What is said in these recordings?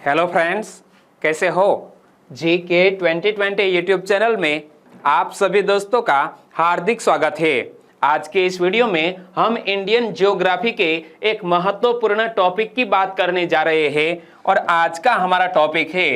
Hello friends, कैसे हो। GK 2020 YouTube channel में आप सभी दोस्तों का हार्दिक स्वागत है। आज के इस वीडियो में हम इंडियन ज्योग्राफी के एक महत्वपूर्ण टॉपिक की बात करने जा रहे हैं और आज का हमारा टॉपिक है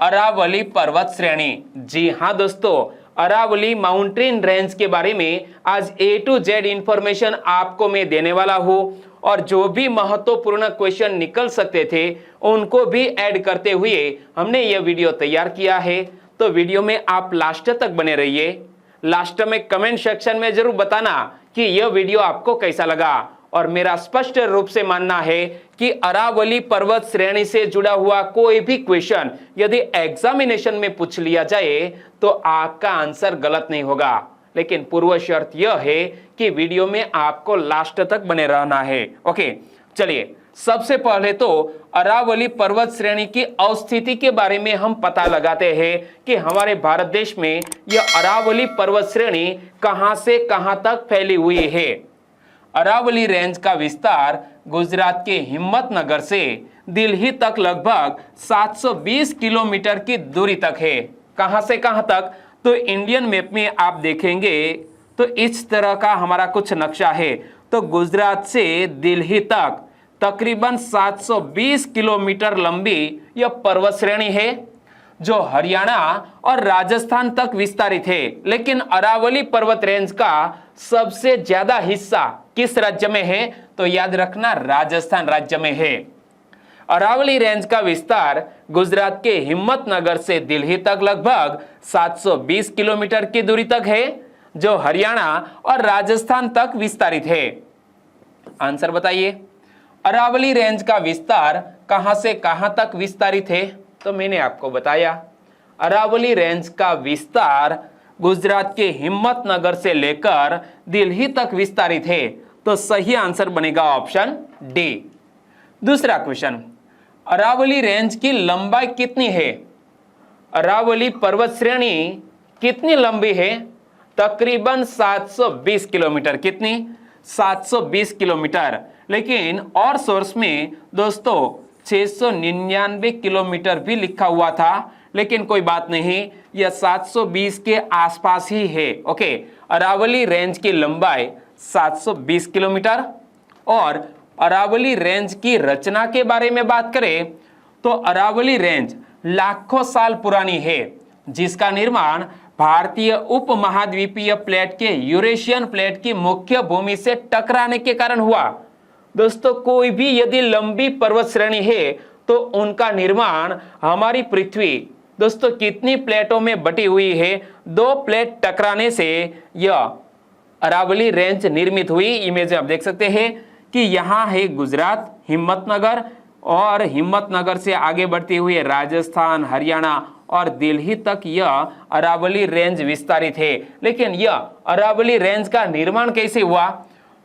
अरावली पर्वत श्रेणी। जी हाँ दोस्तों, अरावली माउंटेन रेंज के बारे में आज A to Z इंफॉर्मेशन आपको मैं देने वाला हूँ और जो भी महत्वपूर्ण क्वेश्चन निकल सकते थे उनको भी ऐड करते हुए हमने यह वीडियो तैयार किया है। तो वीडियो में आप लास्ट तक बने रहिए। लास्ट में कमेंट सेक्शन में जरूर बताना कि यह वीडियो आपको कैसा लगा। और मेरा स्पष्ट रूप से मानना है कि अरावली पर्वत श्रेणी से जुड़ा हुआ कोई भी क्वेश्चन यदि एग्जामिनेशन में पूछ लिया जाए तो आपका आंसर गलत नहीं होगा, लेकिन पूर्व शर्त यह है कि वीडियो में आपको लास्ट तक बने रहना है। ओके, चलिए सबसे पहले तो अरावली पर्वत श्रेणी की अवस्थिति के बारे में हम पता लगाते हैं कि हमारे भारत देश में यह अरावली पर्वत श्रेणी कहां से कहां तक फैली हुई है। अरावली रेंज का विस्तार गुजरात के हिम्मतनगर से दिल्ली तक लगभग 720 किलोमीटर की दूरी तक है। कहां से कहां तक, तो इंडियन मैप में आप देखेंगे तो इस तरह का हमारा कुछ नक्शा है। तो गुजरात से दिल्ली तक तकरीबन 720 किलोमीटर लंबी यह पर्वत श्रेणी है जो हरियाणा और राजस्थान तक विस्तारित है। लेकिन अरावली पर्वत रेंज का सबसे ज्यादा हिस्सा किस राज्य में है, तो याद रखना राजस्थान राज्य में है। अरावली रेंज का विस्तार गुजरात के हिम्मतनगर से दिल्ली तक लगभग 720 किलोमीटर की दूरी तक है जो हरियाणा और राजस्थान तक विस्तारित है। आंसर बताइए, अरावली रेंज का विस्तार कहां से कहां तक विस्तारित है, तो मैंने आपको बताया अरावली रेंज का विस्तार गुजरात के हिम्मतनगर से लेकर दिल्ली तक विस्तारित है। तो सही आंसर बनेगा ऑप्शन डी। दूसरा क्वेश्चन, अरावली रेंज की लंबाई कितनी है। अरावली पर्वत श्रेणी कितनी लंबी है, तकरीबन 720 किलोमीटर। कितनी, 720 किलोमीटर। लेकिन और सोर्स में दोस्तों 699 किलोमीटर भी लिखा हुआ था, लेकिन कोई बात नहीं, यह 720 के आसपास ही है। ओके, अरावली रेंज की लंबाई 720 किलोमीटर। और अरावली रेंज की रचना के बारे में बात करें तो अरावली रेंज लाखों साल पुरानी है जिसका निर्माण भारतीय उपमहाद्वीपीय प्लेट के यूरेशियन प्लेट की मुख्य भूमि से टकराने के कारण हुआ। दोस्तों कोई भी यदि लंबी पर्वत श्रेणी है तो उनका निर्माण हमारी पृथ्वी दोस्तों कितनी प्लेटों में बटी हुई है, 2 प्लेट टकराने से यह अरावली रेंज निर्मित हुई। इमेज आप देख सकते हैं कि यहाँ है गुजरात हिम्मतनगर और हिम्मतनगर से आगे बढ़ती हुई राजस्थान, हरियाणा और दिल्ली तक यह अरावली रेंज विस्तारित है। लेकिन यह अरावली रेंज का निर्माण कैसे हुआ,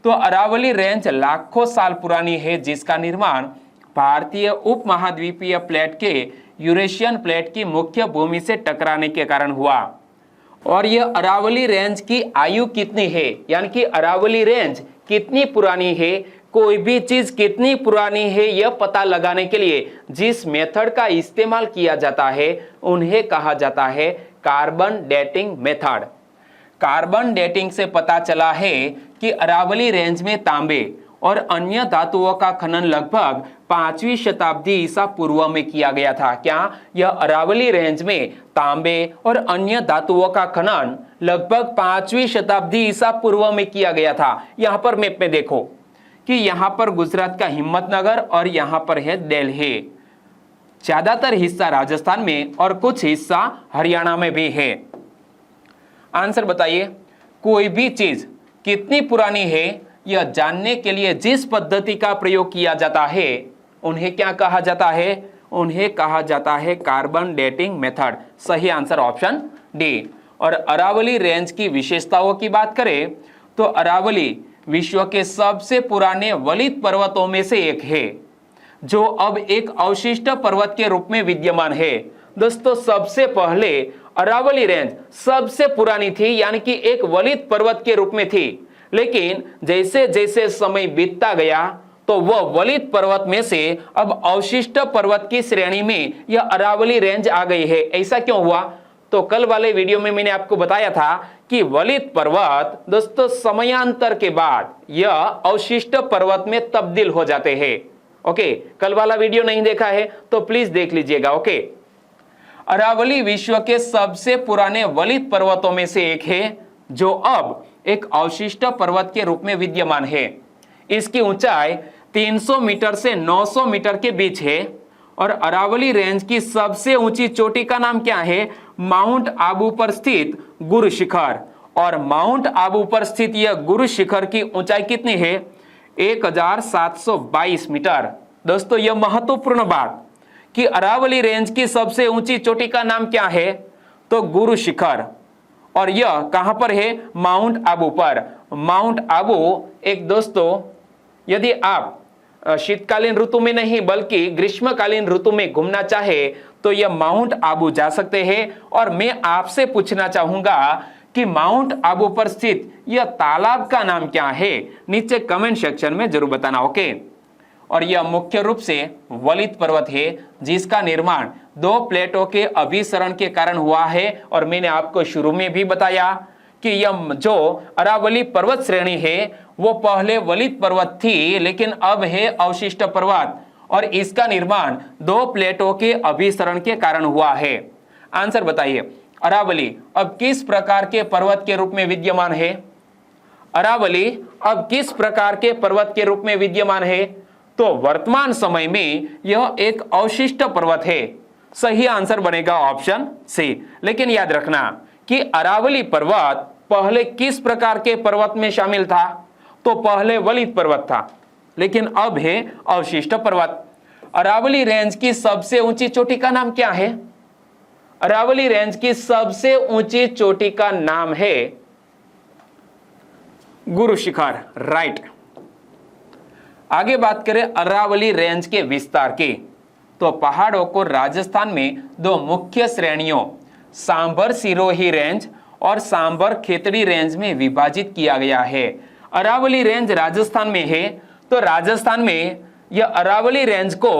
तो अरावली रेंज लाखों साल पुरानी है जिसका निर्माण भारतीय उपमहाद्वीपीय प्लेट के यूरेशियन प्लेट की मुख्य भूमि से टकराने के कारण हुआ। और यह अरावली रेंज की आयु कितनी है, यानी कि अरावली रेंज कितनी पुरानी है, कोई भी चीज कितनी पुरानी है यह पता लगाने के लिए जिस मेथड का इस्तेमाल किया जाता है उन्हें कहा जाता है carbon dating method. Carbon dating से पता चला है कि अरावली रेंज में तांबे और अन्य धातुओं का खनन लगभग 5वीं शताब्दी ईसा पूर्व में किया गया था। क्या, यह अरावली रेंज में तांबे और अन्य धातुओं का खनन लगभग 5वीं शताब्दी ईसा पूर्व में किया गया था। यहां पर मैप में देखो कि यहां पर गुजरात का हिम्मतनगर और यहां पर है दिल्ली। ज्यादातर हिस्सा राजस्थान में और कुछ हिस्सा हरियाणा में भी है। आंसर बताइए, कोई भी चीज कितनी पुरानी है यह जानने के लिए जिस पद्धति का प्रयोग किया जाता है उन्हें क्या कहा जाता है, उन्हें कहा जाता है कार्बन डेटिंग मेथड। सही आंसर ऑप्शन डी। और अरावली रेंज की विशेषताओं की बात करें तो अरावली विश्व के सबसे पुराने वलित पर्वतों में से एक है जो अब एक अवशिष्ट पर्वत के रूप में विद्यमान है। दोस्तों सबसे पहले अरावली रेंज सबसे पुरानी थी, यानी कि एक वलित पर्वत के रूप में थी। लेकिन जैसे जैसे समय बीतता गया तो वह वलित पर्वत में से अब अवशिष्ट पर्वत की श्रेणी में यह अरावली रेंज आ गई है। ऐसा क्यों हुआ? तो कल वाले वीडियो में मैंने आपको बताया था कि वलित पर्वत दोस्तों समयांतर के बाद यह अवशिष्ट पर्वत में तब्दील हो जाते हैं। ओके, कल वाला वीडियो नहीं देखा है तो प्लीज देख लीजिएगा। ओके, अरावली विश्व के सबसे पुराने वलित पर्वतों में से एक है जो अब एक अवशिष्ट पर्वत के रूप में विद्यमान है। इसकी ऊंचाई 300 मीटर से 900 मीटर के बीच है और अरावली रेंज की सबसे ऊंची चोटी का नाम क्या है? माउंट आबू पर स्थित गुरु शिखर। और माउंट आबू पर स्थित यह गुरु शिखर की ऊंचाई कितनी है? 1722 मीटर। दोस्तों यह महत्वपूर्ण बात कि अरावली रेंज की सबसे ऊंची चोटी का नाम क्या है? तो गुरु शिखर। और यह कहां पर है? माउंट आबू पर। माउंट आबू एक दोस्तों, यदि आप शीतकालीन ऋतु में नहीं बल्कि ग्रीष्मकालीन ऋतु में घूमना चाहे तो यह माउंट आबू जा सकते हैं। और मैं आपसे पूछना चाहूंगा कि माउंट आबू पर स्थित यह तालाब का नाम क्या है? नीचे कमेंट सेक्शन में जरूर बताना। ओके, और यह मुख्य रूप से वलित पर्वत है जिसका निर्माण 2 प्लेटों के अभिसरण के कारण हुआ है। और मैंने आपको शुरू में भी बताया कि यह जो अरावली पर्वत श्रेणी है वो पहले वलित पर्वत थी लेकिन अब है अवशिष्ट पर्वत और इसका निर्माण 2 प्लेटों के अभिसरण के कारण हुआ है। आंसर बताइए, अरावली अब किस प्रकार के पर्वत के रूप में विद्यमान है? अरावली अब किस प्रकार के पर्वत के रूप में विद्यमान है? तो वर्तमान समय में यह एक अवशिष्ट पर्वत है। सही आंसर बनेगा ऑप्शन सी। लेकिन याद रखना कि अरावली पर्वत पहले किस प्रकार के पर्वत में शामिल था? तो पहले वलित पर्वत था लेकिन अब है अवशिष्ट पर्वत। अरावली रेंज की सबसे ऊंची चोटी का नाम क्या है? अरावली रेंज की सबसे ऊंची चोटी का नाम है गुरु शिखर। राइट। आगे बात करें अरावली रेंज के विस्तार की, तो पहाड़ों को राजस्थान में 2 मुख्य श्रेणियों सांभर सिरोही रेंज और सांभर खेतड़ी रेंज में विभाजित किया गया है। अरावली रेंज राजस्थान में है तो राजस्थान में यह अरावली रेंज को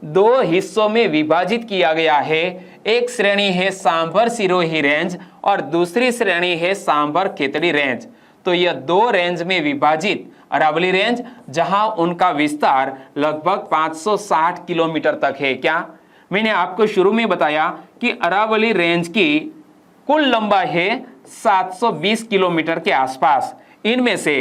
2 हिस्सों में विभाजित किया गया है। एक श्रेणी है सांभर सिरोही रेंज और दूसरी श्रेणी है सांभर खेतड़ी रेंज। तो यह 2 रेंज में विभाजित अरावली रेंज जहां उनका विस्तार लगभग 560 किलोमीटर तक है। क्या मैंने आपको शुरू में बताया कि अरावली रेंज की कुल लंबाई है 720 किलोमीटर के आसपास। इनमें से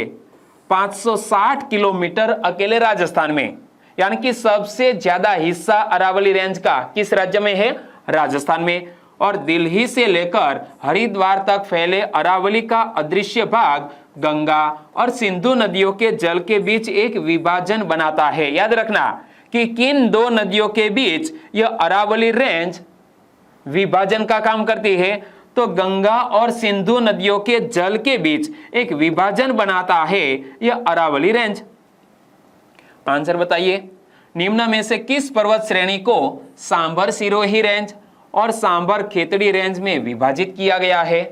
560 किलोमीटर अकेले राजस्थान में, यानी कि सबसे ज्यादा हिस्सा अरावली रेंज का किस राज्य में है? राजस्थान में। और दिल्ली से लेकर हरिद्वार तक फैले अरावली का अदृश्य भाग गंगा और सिंधु नदियों के जल के बीच एक विभाजन बनाता है। याद रखना कि किन 2 नदियों के बीच यह अरावली रेंज विभाजन का काम करती है? तो गंगा और सिंधु नदियों के जल के बीच एक विभाजन बनाता है यह अरावली रेंज। आंसर बताइए, निम्न में से किस पर्वत श्रेणी को सांभर सिरोही रेंज और सांभर खेतड़ी रेंज में विभाजित किया गया है?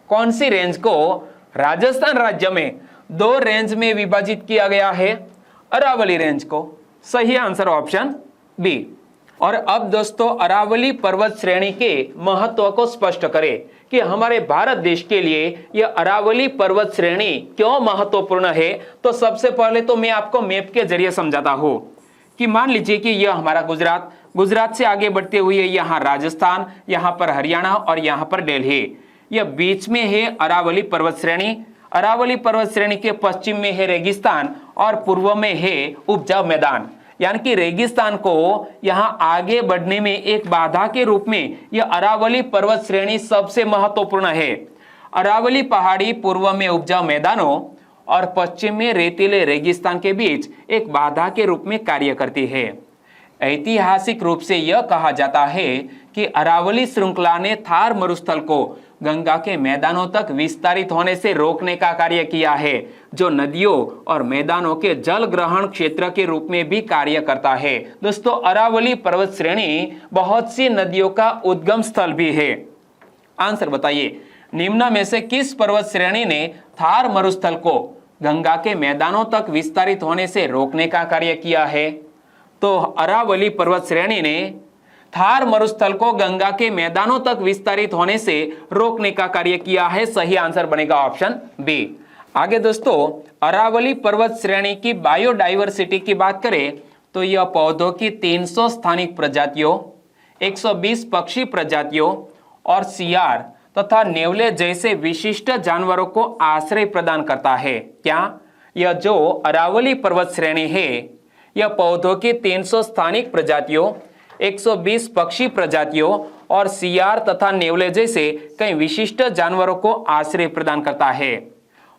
कौन सी रेंज को राजस्थान राज्य में 2 रेंज में विभाजित किया गया है? अरावली रेंज को। सही आंसर ऑप्शन बी। और अब दोस्तों अरावली पर्वत श्रेणी के महत्व को स्पष्ट करें कि हमारे भारत देश के लिए यह अरावली पर्वत श्रेणी क्यों महत्वपूर्ण है। तो सबसे पहले तो मैं आपको मैप के जरिए समझाता हूं कि मान लीजिए कि यह हमारा गुजरात से आगे बढ़ते हुए यहाँ राजस्थान, यहाँ पर हरियाणा और यहाँ पर दिल्ली, यह बीच में है अरावली पर्वत श्रेणी। अरावली पर्वत श्रेणी के पश्चिम में है रेगिस्तान और पूर्व में है उपजाऊ मैदान। यानी कि रेगिस्तान को यहां आगे बढ़ने में एक बाधा के रूप में यह अरावली पर्वत श्रेणी सबसे महत्वपूर्ण है। अरावली पहाड़ी पूर्व में उपजाऊ मैदानों और पश्चिम में रेतीले रेगिस्तान के बीच एक बाधा के रूप में कार्य करती है। ऐतिहासिक रूप से यह कहा जाता है कि अरावली श्रृंखला ने थार मरुस्थल को गंगा के मैदानों तक विस्तारित होने से रोकने का कार्य किया है, जो नदियों और मैदानों के जल ग्रहण क्षेत्र के रूप में भी कार्य करता है। दोस्तों अरावली पर्वत श्रेणी बहुत सी नदियों का उद्गम स्थल भी है। आंसर बताइए, निम्न में से किस पर्वत श्रेणी ने थार मरुस्थल को गंगा के मैदानों तक विस्तारित होने से रोकने का कार्य किया है? तो अरावली पर्वत श्रेणी ने थार मरुस्थल को गंगा के मैदानों तक विस्तारित होने से रोकने का कार्य किया है। सही आंसर बनेगा ऑप्शन बी। आगे दोस्तों, अरावली पर्वत श्रेणी की बायोडाइवर्सिटी की बात करें तो यह पौधों की 300 स्थानिक प्रजातियों, 120 पक्षी प्रजातियों और सियार तथा नेवले जैसे विशिष्ट जानवरों को आश्रय प्रदान करता है। क्या? यह जो अरावली पर्वत श्रेणी है यह पौधों की 300 स्थानिक प्रजातियों, 120 पक्षी प्रजातियों और सियार तथा नेवले जैसे कई विशिष्ट जानवरों को आश्रय प्रदान करता है।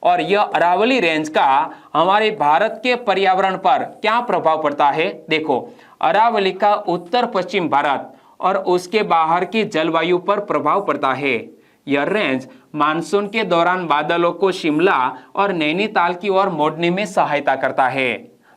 और यह अरावली रेंज का हमारे भारत के पर्यावरण पर क्या प्रभाव पड़ता है? देखो, अरावली का उत्तर पश्चिम भारत और उसके बाहर की जलवायु पर प्रभाव पड़ता है। यह रेंज मानसून के दौरान बादलों को शिमला और नैनीताल की ओर मोड़ने में सहायता करता है।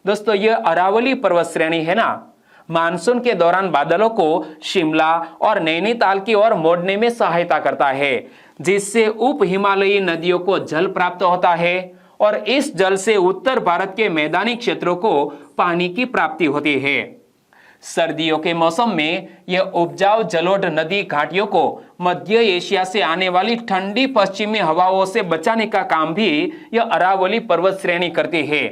दोस्तों, यह अरावली पर्वत श्रेणी है ना, मानसून के दौरान बादलों को शिमला और नैनीताल की ओर मोड़ने में सहायता करता है, जिससे उप हिमालयी नदियों को जल प्राप्त होता है और इस जल से उत्तर भारत के मैदानी क्षेत्रों को पानी की प्राप्ति होती है। सर्दियों के मौसम में यह उपजाऊ जलोढ़ नदी घाटियों को मध्य एशिया से आने वाली ठंडी पश्चिमी हवाओं से बचाने का काम भी यह अरावली पर्वत श्रेणी करती है।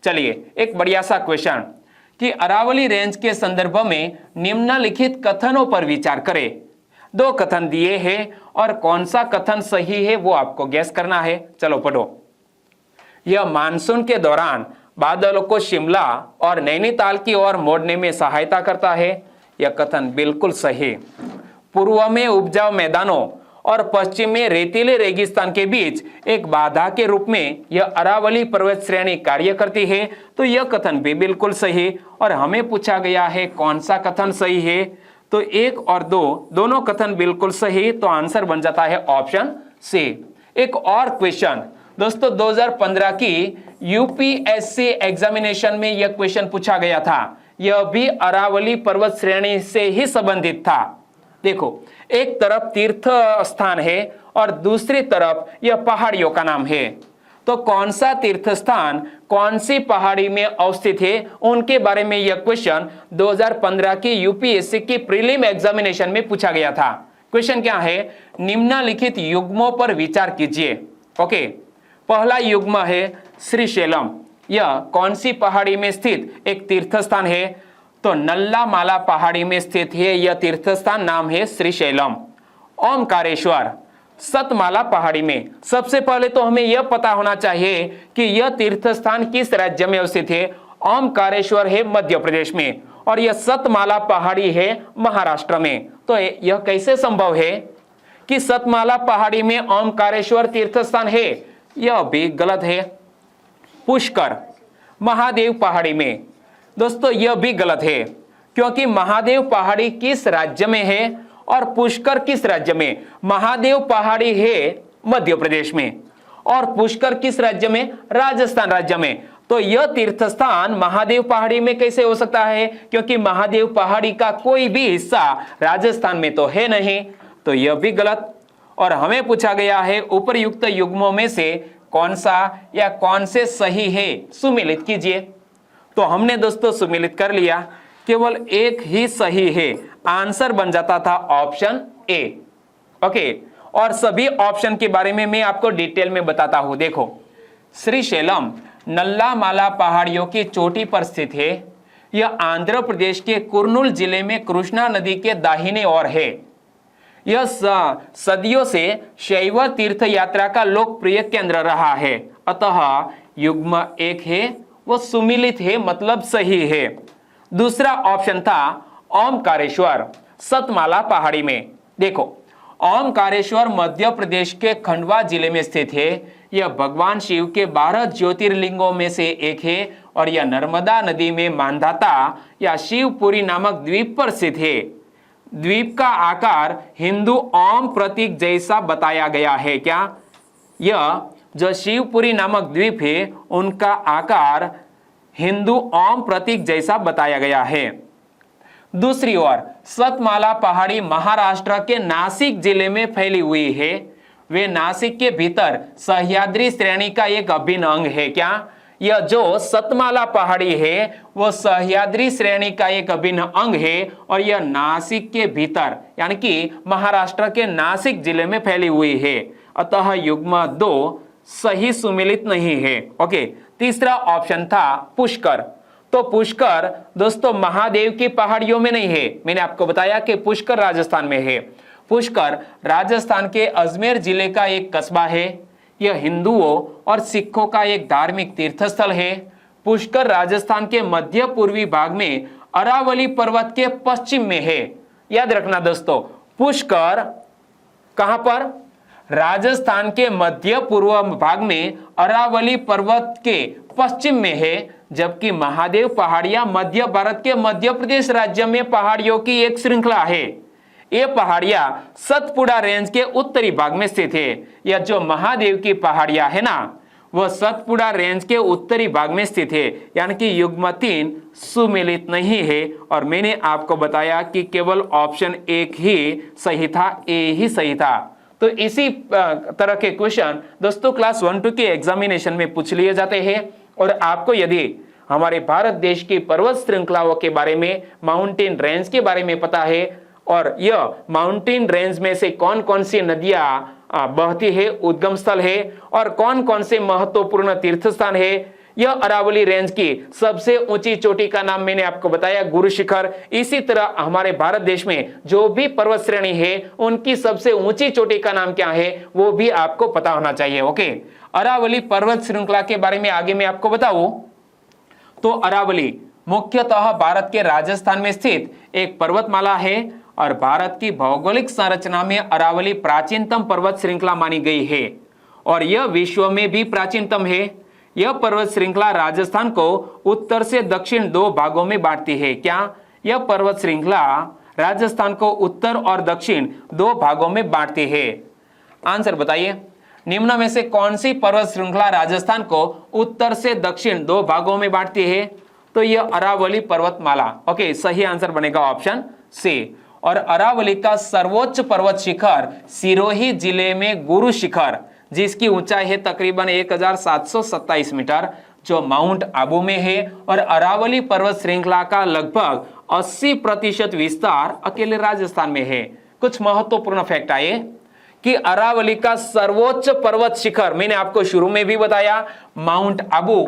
चलिए एक बढ़िया सा क्वेश्चन कि अरावली रेंज के संदर्भ में निम्नलिखित कथनों पर विचार करें। 2 कथन दिए हैं और कौन सा कथन सही है वो आपको गैस करना है। चलो पढ़ो। यह मानसून के दौरान बादलों को शिमला और नैनीताल की ओर मोड़ने में सहायता करता है। यह कथन बिल्कुल सही। पूर्व में उपजाऊ मैदानों और पश्चिम में रेतीले रेगिस्तान के बीच एक बाधा के रूप में यह अरावली पर्वत श्रेणी कार्य करती है, तो यह कथन भी बिल्कुल सही। और हमें पूछा गया है कौन सा कथन सही है, तो 1 और 2 दोनों कथन बिल्कुल सही, तो आंसर बन जाता है ऑप्शन सी। एक और क्वेश्चन दोस्तों, 2015 की यूपीएससी एग्जामिनेशन में यह क्वेश्चन पूछा गया था। यह भी अरावली पर्वत श्रेणी से ही संबंधित था। देखो, एक तरफ तीर्थ स्थान है और दूसरी तरफ यह पहाड़ियों का नाम है, तो कौन सा तीर्थ स्थान कौन सी पहाड़ी में अवस्थित है उनके बारे में यह क्वेश्चन 2015 की यूपीएससी की प्रीलिम एग्जामिनेशन में पूछा गया था। क्वेश्चन क्या है? निम्नलिखित युग्मों पर विचार कीजिए। ओके, पहला युग्म है श्रीशैलम। यह कौन सी पहाड़ी में स्थित एक तीर्थ स्थान है? तो नल्लामाला पहाड़ी में स्थित है यह तीर्थ स्थान, नाम है श्रीशैलम। ओमकारेश्वर सतमाला पहाड़ी में। सबसे पहले तो हमें यह पता होना चाहिए कि यह तीर्थ स्थान किस राज्य में अवस्थित है। ओमकारेश्वर है मध्य प्रदेश में और यह सतमाला पहाड़ी है महाराष्ट्र में। तो यह कैसे संभव है कि सतमाला पहाड़ी में ओमकारेश्वर तीर्थ स्थान है? यह भी गलत है। पुष्कर महादेव पहाड़ी में, दोस्तों यह भी गलत है, क्योंकि महादेव पहाड़ी किस राज्य में है और पुष्कर किस राज्य में? महादेव पहाड़ी है मध्य प्रदेश में और पुष्कर किस राज्य में? राजस्थान राज्य में। तो यह तीर्थ स्थान महादेव पहाड़ी में कैसे हो सकता है? क्योंकि महादेव पहाड़ी का कोई भी हिस्सा राजस्थान में तो है नहीं, तो यह भी गलत। और हमें पूछा गया है उपरयुक्त युग्मों में से कौन सा या कौन से सही है, सुमेलित कीजिए। तो हमने दोस्तों सुमेलित कर लिया, केवल एक ही सही है, आंसर बन जाता था ऑप्शन ए। ओके, और सभी ऑप्शन के बारे में मैं आपको डिटेल में बताता हूं। देखो, श्रीशैलम नल्लामाला पहाड़ियों की चोटी पर स्थित है। यह आंध्र प्रदेश के कुर्नूल जिले में कृष्णा नदी के दाहिने ओर है। यह सदियों से शैव तीर्थ यात्रा का लोकप्रिय केंद्र रहा है, अतः युग्म 1 है वो सुमिलित है, मतलब सही है। दूसरा ऑप्शन था ओमकारेश्वर सतमाला पहाड़ी में। देखो, ओमकारेश्वर मध्य प्रदेश के खंडवा जिले में स्थित है। यह भगवान शिव के 12 ज्योतिर्लिंगों में से एक है और यह नर्मदा नदी में मांधाता या शिवपुरी नामक द्वीप पर स्थित है। द्वीप का आकार हिंदू ओम प्रतीक जैसा बताया गया है। क्या? यह जो शिवपुरी नामक द्वीप है उनका आकार हिंदू ओम प्रतीक जैसा बताया गया है। दूसरी ओर सतमाला पहाड़ी महाराष्ट्र के नासिक जिले में फैली हुई है। वे नासिक के भीतर सह्याद्री श्रेणी का एक अभिन्न अंग है। क्या? यह जो सतमाला पहाड़ी है वो सह्याद्री श्रेणी का एक अभिन्न अंग है और यह नासिक के भीतर यानी कि महाराष्ट्र के नासिक जिले में फैली हुई है। अतः युग्म 2 सही सुमेलित नहीं है। ओके, तीसरा ऑप्शन था पुष्कर। तो पुष्कर दोस्तों महादेव की पहाड़ियों में नहीं है, मैंने आपको बताया कि पुष्कर राजस्थान में है। पुष्कर राजस्थान के अजमेर जिले का एक कस्बा है। यह हिंदुओं और सिखों का एक धार्मिक तीर्थस्थल है। पुष्कर राजस्थान के मध्य पूर्वी भाग में अरावली पर्वत के पश्चिम में है। याद रखना दोस्तों, पुष्कर कहां पर? राजस्थान के मध्य पूर्व भाग में अरावली पर्वत के पश्चिम में है, जबकि महादेव पहाड़ियां मध्य भारत के मध्य प्रदेश राज्य में पहाड़ियों की एक श्रृंखला है। ये पहाड़ियां सतपुड़ा रेंज के उत्तरी भाग में स्थित है। यह जो महादेव की पहाड़ियां है ना, वह सतपुड़ा रेंज के उत्तरी भाग में स्थित है, यानी कि युग्म 3 सुमेलित नहीं है। और मैंने आपको बताया कि केवल ऑप्शन 1 ही सही था, ए ही सही था। तो इसी तरह के क्वेश्चन दोस्तों क्लास 1-2 के एग्जामिनेशन में पूछ लिए जाते हैं। और आपको यदि हमारे भारत देश की पर्वत श्रृंखलाओं के बारे में, माउंटेन रेंज के बारे में पता है और यह माउंटेन रेंज में से कौन कौन सी नदियां बहती है, उद्गम स्थल है, और कौन कौन से महत्वपूर्ण तीर्थ स्थान है, यह अरावली रेंज की सबसे ऊंची चोटी का नाम मैंने आपको बताया, गुरु शिखर। इसी तरह हमारे भारत देश में जो भी पर्वत श्रेणी है उनकी सबसे ऊंची चोटी का नाम क्या है वो भी आपको पता होना चाहिए। ओके, अरावली पर्वत श्रृंखला के बारे में आगे मैं आपको बताऊं तो अरावली मुख्यतः भारत के राजस्थान में स्थित एक पर्वतमाला है और भारत की भौगोलिक संरचना में अरावली प्राचीनतम पर्वत श्रृंखला मानी गई है और यह विश्व में भी प्राचीनतम है। यह पर्वत श्रृंखला राजस्थान को उत्तर से दक्षिण 2 भागों में बांटती है। क्या? यह पर्वत श्रृंखला राजस्थान को उत्तर और दक्षिण 2 भागों में बांटती है। आंसर बताइए, निम्न में से कौन सी पर्वत श्रृंखला राजस्थान को उत्तर से दक्षिण 2 भागों में बांटती है? तो यह अरावली पर्वतमाला। ओके, सही आंसर बनेगा ऑप्शन सी। और अरावली का सर्वोच्च पर्वत शिखर सिरोही जिले में गुरु शिखर, जिसकी ऊंचाई है तकरीबन 1727 मीटर, जो माउंट आबू में है। और अरावली पर्वत श्रृंखला का लगभग 80% विस्तार अकेले राजस्थान में है। कुछ महत्वपूर्ण फैक्ट आए कि अरावली का सर्वोच्च पर्वत शिखर मैंने आपको शुरू में भी बताया, माउंट आबू,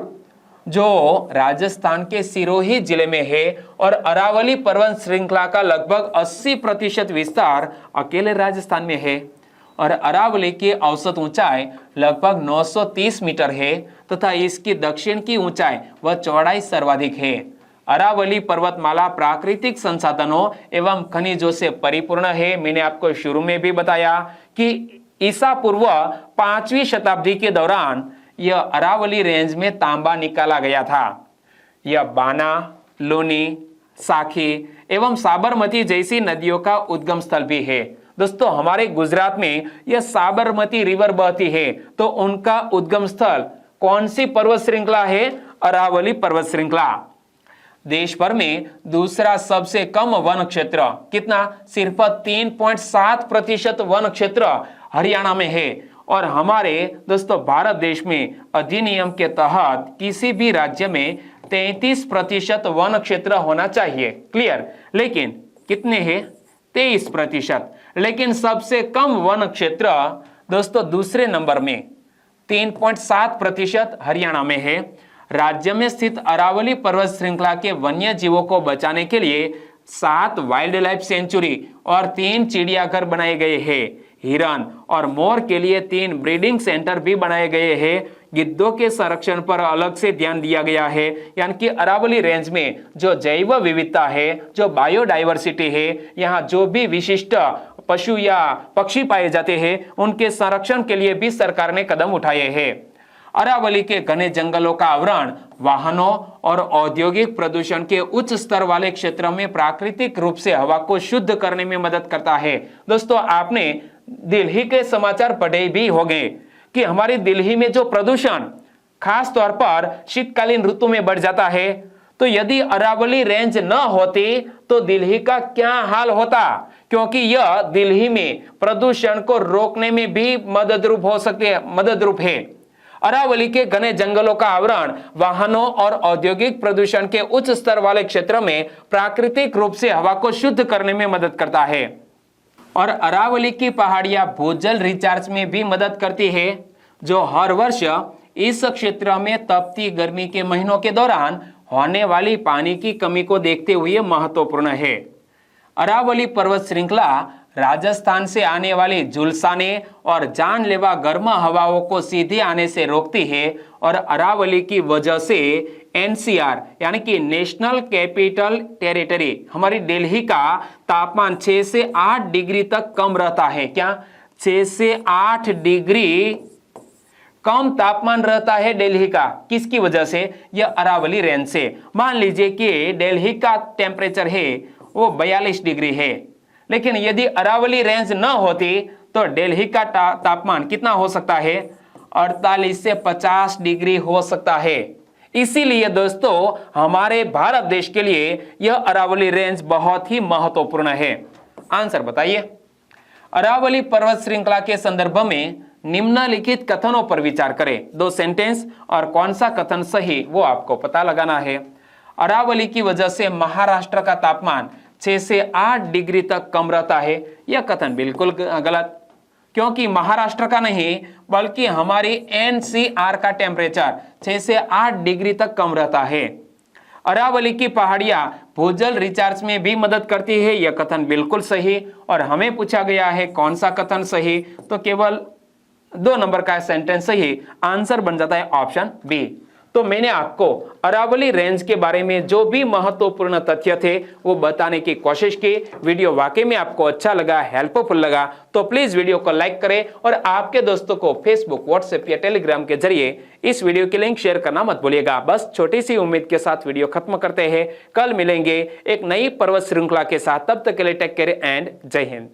जो राजस्थान के सिरोही जिले में है। और अरावली पर्वत श्रृंखला का लगभग 80% विस्तार अकेले राजस्थान में है। और अरावली की औसत ऊंचाई लगभग 930 मीटर है तथा इसकी दक्षिण की ऊंचाई व चौड़ाई सर्वाधिक है। अरावली पर्वतमाला प्राकृतिक संसाधनों एवं खनिजों से परिपूर्ण है। मैंने आपको शुरू में भी बताया कि ईसा पूर्व 5वीं शताब्दी के दौरान यह अरावली रेंज में तांबा निकाला गया था। यह बाना, लूनी, साखी एवं साबरमती जैसी नदियों का उद्गम स्थल भी है। दोस्तों हमारे गुजरात में यह साबरमती रिवर बहती है, तो उनका उद्गम स्थल कौन सी पर्वत श्रृंखला है? अरावली पर्वत श्रृंखला। देश भर में दूसरा सबसे कम वन क्षेत्र कितना? सिर्फ 3.7% वन क्षेत्र हरियाणा में है। और हमारे दोस्तों भारत देश में अधिनियम के तहत किसी भी राज्य में 33% वन क्षेत्र होना चाहिए। क्लियर? लेकिन कितने हैं? 23%। लेकिन सबसे कम वन क्षेत्र दोस्तों दूसरे नंबर में 3.7% हरियाणा में है। राज्य में स्थित अरावली पर्वत श्रृंखला के वन्य जीवों को बचाने के लिए 7 वाइल्ड लाइफ सेंचुरी और 3 चिड़ियाघर बनाए गए हैं। हिरन और मोर के लिए 3 ब्रीडिंग सेंटर भी बनाए गए हैं। गिद्धों के संरक्षण पर अलग से ध्यान दिया गया है। यानी कि अरावली रेंज में जो जैव विविधता है, जो बायोडाइवर्सिटी है, यहाँ जो भी विशिष्ट पशु या पक्षी पाए जाते हैं, उनके संरक्षण के लिए भी सरकार ने कदम उठाए हैं। अरावली के घने जंगलों का आवरण वाहनों और औद्योगिक प्रदूषण के उच्च स्तर वाले क्षेत्रों में प्राकृतिक रूप से हवा को शुद्ध करने में मदद करता है। दोस्तों आपने दिल्ली के समाचार पढ़े भी होंगे कि हमारी दिल्ली में जो प्रदूषण खास तौर पर शीतकालीन ऋतु में बढ़ जाता है, तो यदि अरावली रेंज न होती तो दिल्ली का क्या हाल होता, क्योंकि यह दिल्ली में प्रदूषण को रोकने में भी मददरूप है। अरावली के घने जंगलों का आवरण वाहनों और औद्योगिक प्रदूषण के उच्च स्तर वाले क्षेत्र में प्राकृतिक रूप से हवा को शुद्ध करने में मदद करता है। और अरावली की पहाड़ियां भूजल रिचार्ज में भी मदद करती है, जो हर वर्ष इस क्षेत्र में तपती गर्मी के महीनों के दौरान होने वाली पानी की कमी को देखते हुए महत्वपूर्ण है। अरावली पर्वत श्रृंखला राजस्थान से आने वाली झुलसाने और जानलेवा गर्म हवाओं को सीधे आने से रोकती है और अरावली की वजह से एनसीआर यानी कि नेशनल कैपिटल टेरिटरी हमारी दिल्ली का तापमान 6 से 8 डिग्री तक कम रहता है। क्या 6 से 8 डिग्री कम तापमान रहता है दिल्ली का? किसकी वजह से? यह अरावली रेंज से। मान लीजिए कि दिल्ली का टेम्परेचर है वो 42 डिग्री है, लेकिन यदि अरावली रेंज न होती तो दिल्ली का तापमान कितना हो सकता है? 48 से 50 डिग्री हो सकता है। इसीलिए दोस्तों हमारे भारत देश के लिए यह अरावली रेंज बहुत ही महत्वपूर्ण है। आंसर बताइए। अरावली पर्वत श्रृंखला के संदर्भ में निम्नलिखित कथनों पर विचार करें। 2 सेंटेंस और कौन सा कथन सही वो आपको पता लगाना है। अरावली की वजह से महाराष्ट्र का तापमान 6 से 8 डिग्री तक कम रहता है। यह कथन बिल्कुल गलत, क्योंकि महाराष्ट्र का नहीं बल्कि हमारी एनसीआर का टेम्परेचर 6 से 8 डिग्री तक कम रहता है। अरावली की पहाड़ियां भूजल रिचार्ज में भी मदद करती है। यह कथन बिल्कुल सही। और हमें पूछा गया है कौन सा कथन सही, तो केवल 2 नंबर का सेंटेंस सही। आंसर बन जाता है ऑप्शन बी। तो मैंने आपको अरावली रेंज के बारे में जो भी महत्वपूर्ण तथ्य थे वो बताने की कोशिश की। वीडियो वाकई में आपको अच्छा लगा, हेल्पफुल लगा तो प्लीज वीडियो को लाइक करें और आपके दोस्तों को फेसबुक, व्हाट्सएप या टेलीग्राम के जरिए इस वीडियो की लिंक शेयर करना मत भूलिएगा। बस छोटी सी उम्मीद के साथ वीडियो खत्म करते हैं। कल मिलेंगे एक नई पर्वत श्रृंखला के साथ। तब तक के लिए टेक केयर एंड जय हिंद।